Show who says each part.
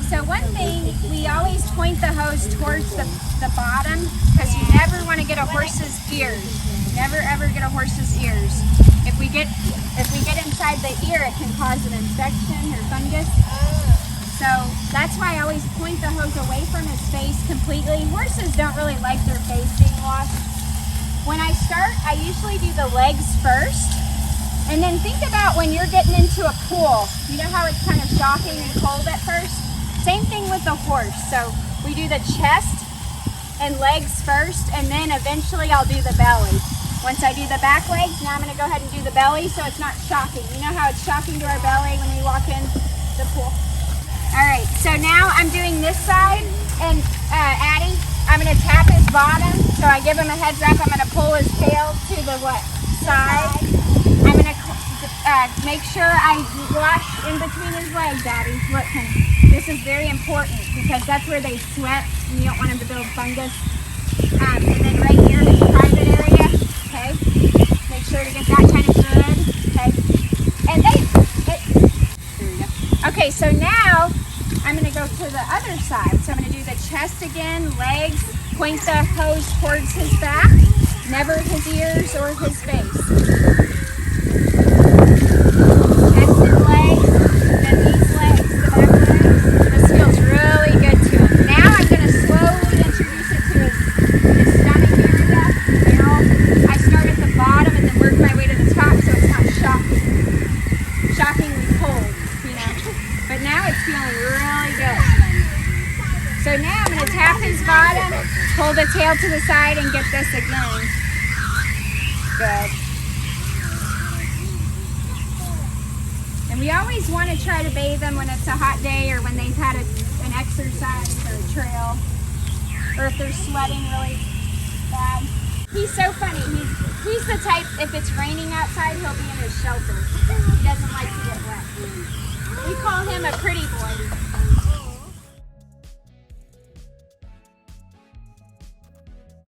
Speaker 1: so one thing, we always point the hose towards the bottom because you never want to get a horse's ears. Never ever get a horse's ears. If we get inside the ear, it can cause an infection or fungus. So that's why I always point the hose away from his face completely. Horses don't really like their face being washed. When I start, I usually do the legs first. And then think about when you're getting into a pool. You know how it's kind of shocking and cold at first? Same thing with the horse. So we do the chest and legs first, and then eventually I'll do the belly. Once I do the back legs, now I'm going to go ahead and do the belly so it's not shocking. You know how it's shocking to our belly when we walk in the pool? All right, so now I'm doing this side, and Addie, I'm going to tap his bottom. So I give him a heads up. I'm going to pull his tail to the side. I'm going to make sure I wash in between his legs, Addie. Look, honey, this is very important because that's where they sweat, and you don't want them to build fungus. And then right here, his private area. Okay, make sure to get that kind of good. Okay, and there we go. Okay, so now I'm going to go to the other side. So I'm going to do the chest again, legs, point the hose towards his back, never his ears or his face. Chest and legs, then these legs, the back legs. This feels really good to him. Now I'm going to slowly introduce it to his stomach area, barrel. I start at the bottom and then work my way to the top so it's not shockingly cold, you know. But now it's feeling really good. So now I'm going to tap his bottom, pull the tail to the side, and get this again. Good. And we always want to try to bathe them when it's a hot day or when they've had an exercise or a trail, or if they're sweating really bad. He's so funny. He's the type, if it's raining outside, he'll be in his shelter. He doesn't like to get wet. We call him a pretty boy.